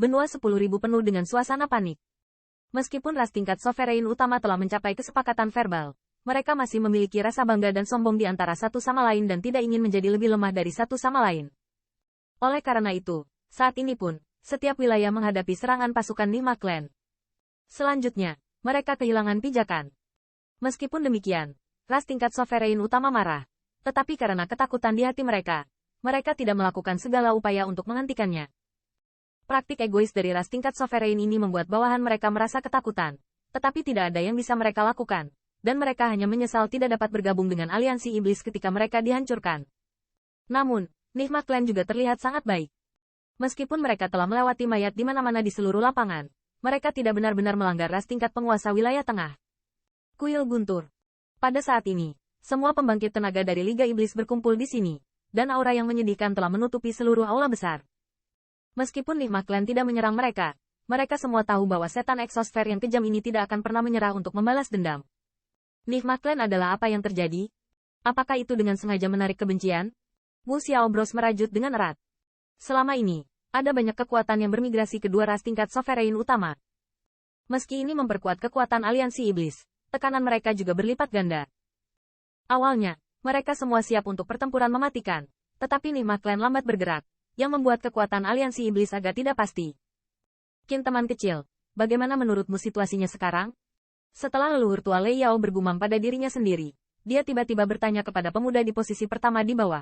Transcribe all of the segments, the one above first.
Benua 10.000 penuh dengan suasana panik. Meskipun ras tingkat sovereign utama telah mencapai kesepakatan verbal, mereka masih memiliki rasa bangga dan sombong di antara satu sama lain dan tidak ingin menjadi lebih lemah dari satu sama lain. Oleh karena itu, saat ini pun, setiap wilayah menghadapi serangan pasukan Nihma Clan. Selanjutnya, mereka kehilangan pijakan. Meskipun demikian, ras tingkat sovereign utama marah, tetapi karena ketakutan di hati mereka, mereka tidak melakukan segala upaya untuk menghentikannya. Praktik egois dari ras tingkat sovereign ini membuat bawahan mereka merasa ketakutan, tetapi tidak ada yang bisa mereka lakukan, dan mereka hanya menyesal tidak dapat bergabung dengan aliansi iblis ketika mereka dihancurkan. Namun, Nihma Clan juga terlihat sangat baik. Meskipun mereka telah melewati mayat di mana-mana di seluruh lapangan, mereka tidak benar-benar melanggar ras tingkat penguasa wilayah tengah. Kuil Guntur. Pada saat ini, semua pembangkit tenaga dari Liga Iblis berkumpul di sini, dan aura yang menyedihkan telah menutupi seluruh aula besar. Meskipun Nihma Clan tidak menyerang mereka, mereka semua tahu bahwa setan Exosphere yang kejam ini tidak akan pernah menyerah untuk membalas dendam. Nihma Clan adalah apa yang terjadi? Apakah itu dengan sengaja menarik kebencian? Wu Xiaobros merajut dengan erat. Selama ini, ada banyak kekuatan yang bermigrasi ke dua ras tingkat sovereign utama. Meski ini memperkuat kekuatan aliansi iblis, tekanan mereka juga berlipat ganda. Awalnya, mereka semua siap untuk pertempuran mematikan, tetapi Nihma Clan lambat bergerak, yang membuat kekuatan aliansi iblis agak tidak pasti. Qin teman kecil, bagaimana menurutmu situasinya sekarang? Setelah leluhur tua Lei Yao bergumam pada dirinya sendiri, dia tiba-tiba bertanya kepada pemuda di posisi pertama di bawah.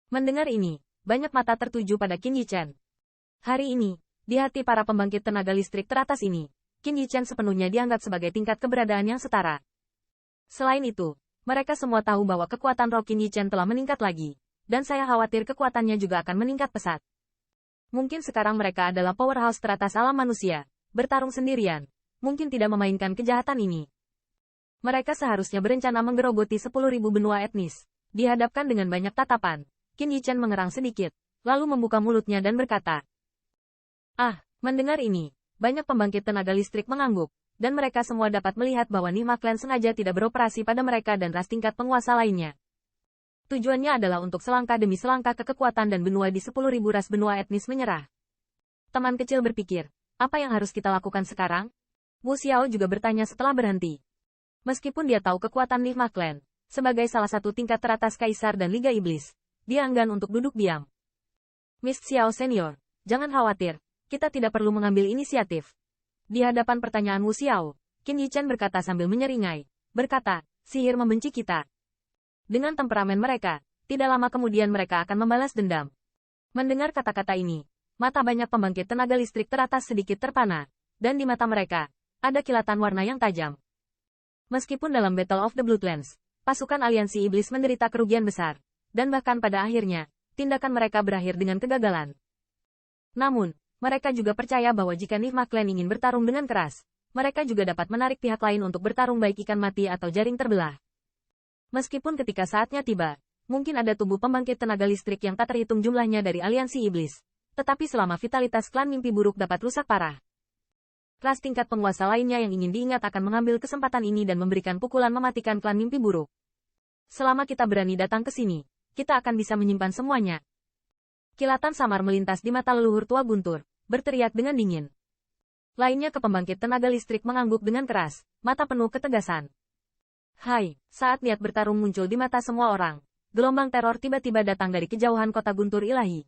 Mendengar ini, banyak mata tertuju pada Qin Yichen. Hari ini, di hati para pembangkit tenaga listrik teratas ini, Qin Yichen sepenuhnya dianggap sebagai tingkat keberadaan yang setara. Selain itu, mereka semua tahu bahwa kekuatan roh Qin Yichen telah meningkat lagi, dan saya khawatir kekuatannya juga akan meningkat pesat. Mungkin sekarang mereka adalah powerhouse teratas alam manusia, bertarung sendirian, mungkin tidak memainkan kejahatan ini. Mereka seharusnya berencana menggerogoti 10.000 benua etnis. Dihadapkan dengan banyak tatapan, Qin Yichen mengerang sedikit, lalu membuka mulutnya dan berkata, mendengar ini, banyak pembangkit tenaga listrik mengangguk, dan mereka semua dapat melihat bahwa Nihma Clan sengaja tidak beroperasi pada mereka dan ras tingkat penguasa lainnya. Tujuannya adalah untuk selangkah demi selangkah ke kekuatan dan benua di 10.000 ras benua etnis menyerah. Teman kecil berpikir, apa yang harus kita lakukan sekarang? Wu Xiao juga bertanya setelah berhenti. Meskipun dia tahu kekuatan Nihma Clan, sebagai salah satu tingkat teratas Kaisar dan Liga Iblis, dia enggan untuk duduk diam. Miss Xiao Senior, jangan khawatir, kita tidak perlu mengambil inisiatif. Di hadapan pertanyaan Wu Xiao, Qin Yichen berkata sambil menyeringai, berkata, sihir membenci kita. Dengan temperamen mereka, tidak lama kemudian mereka akan membalas dendam. Mendengar kata-kata ini, mata banyak pembangkit tenaga listrik teratas sedikit terpana, dan di mata mereka, ada kilatan warna yang tajam. Meskipun dalam Battle of the Bloodlands, pasukan aliansi iblis menderita kerugian besar, dan bahkan pada akhirnya, tindakan mereka berakhir dengan kegagalan. Namun, mereka juga percaya bahwa jika Nihma Clan ingin bertarung dengan keras, mereka juga dapat menarik pihak lain untuk bertarung baik ikan mati atau jaring terbelah. Meskipun ketika saatnya tiba, mungkin ada tubuh pembangkit tenaga listrik yang tak terhitung jumlahnya dari aliansi iblis, tetapi selama vitalitas klan mimpi buruk dapat rusak parah. Ras tingkat penguasa lainnya yang ingin diingat akan mengambil kesempatan ini dan memberikan pukulan mematikan klan mimpi buruk. Selama kita berani datang ke sini, kita akan bisa menyimpan semuanya. Kilatan samar melintas di mata leluhur tua Guntur, berteriak dengan dingin. Lainnya ke pembangkit tenaga listrik mengangguk dengan keras, mata penuh ketegasan. Hai, saat niat bertarung muncul di mata semua orang, gelombang teror tiba-tiba datang dari kejauhan kota Guntur ilahi.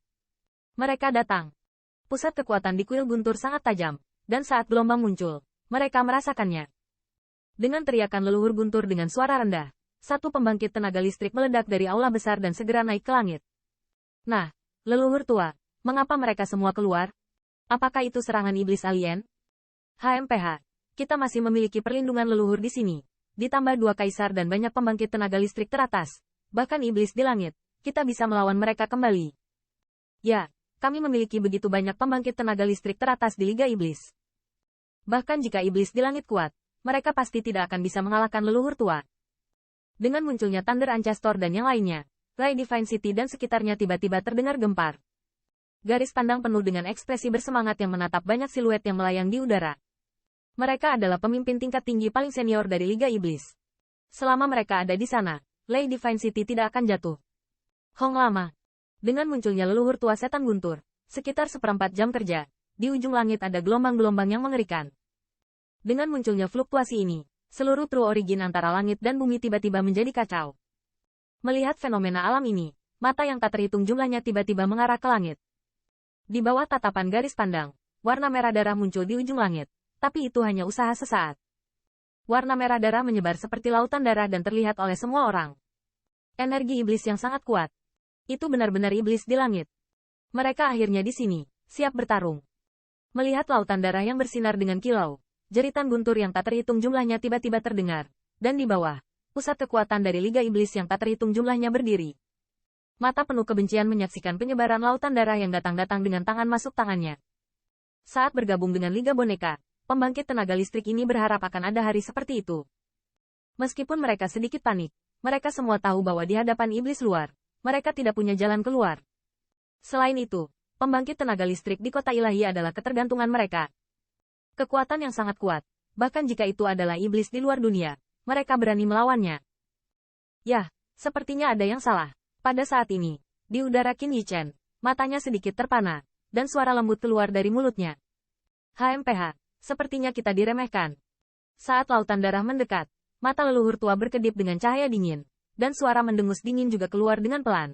Mereka datang. Pusat kekuatan di kuil Guntur sangat tajam, dan saat gelombang muncul, mereka merasakannya. Dengan teriakan leluhur Guntur dengan suara rendah, satu pembangkit tenaga listrik meledak dari aula besar dan segera naik ke langit. Nah, leluhur tua, mengapa mereka semua keluar? Apakah itu serangan iblis alien? HMPH, kita masih memiliki perlindungan leluhur di sini. Ditambah dua kaisar dan banyak pembangkit tenaga listrik teratas, bahkan iblis di langit, kita bisa melawan mereka kembali. Ya, kami memiliki begitu banyak pembangkit tenaga listrik teratas di Liga Iblis. Bahkan jika iblis di langit kuat, mereka pasti tidak akan bisa mengalahkan leluhur tua. Dengan munculnya Thunder Ancestor dan yang lainnya, Rai Divine City dan sekitarnya tiba-tiba terdengar gempar. Garis pandang penuh dengan ekspresi bersemangat yang menatap banyak siluet yang melayang di udara. Mereka adalah pemimpin tingkat tinggi paling senior dari Liga Iblis. Selama mereka ada di sana, Rai Divine City tidak akan jatuh. Hong lama. Dengan munculnya leluhur tua setan Guntur, sekitar 1/4 jam kerja, di ujung langit ada gelombang-gelombang yang mengerikan. Dengan munculnya fluktuasi ini, seluruh true origin antara langit dan bumi tiba-tiba menjadi kacau. Melihat fenomena alam ini, mata yang tak terhitung jumlahnya tiba-tiba mengarah ke langit. Di bawah tatapan garis pandang, warna merah darah muncul di ujung langit, tapi itu hanya usaha sesaat. Warna merah darah menyebar seperti lautan darah dan terlihat oleh semua orang. Energi iblis yang sangat kuat. Itu benar-benar iblis di langit. Mereka akhirnya di sini, siap bertarung. Melihat lautan darah yang bersinar dengan kilau, jeritan guntur yang tak terhitung jumlahnya tiba-tiba terdengar. Dan di bawah, pusat kekuatan dari Liga Iblis yang tak terhitung jumlahnya berdiri. Mata penuh kebencian menyaksikan penyebaran lautan darah yang datang-datang dengan tangan masuk tangannya. Saat bergabung dengan Liga Boneka, pembangkit tenaga listrik ini berharap akan ada hari seperti itu. Meskipun mereka sedikit panik, mereka semua tahu bahwa di hadapan iblis luar, mereka tidak punya jalan keluar. Selain itu, pembangkit tenaga listrik di kota ilahi adalah ketergantungan mereka. Kekuatan yang sangat kuat, bahkan jika itu adalah iblis di luar dunia, mereka berani melawannya. Yah, sepertinya ada yang salah. Pada saat ini, di udara Qin Yichen, matanya sedikit terpana, dan suara lembut keluar dari mulutnya. HMPH, sepertinya kita diremehkan. Saat lautan darah mendekat, mata leluhur tua berkedip dengan cahaya dingin, dan suara mendengus dingin juga keluar dengan pelan.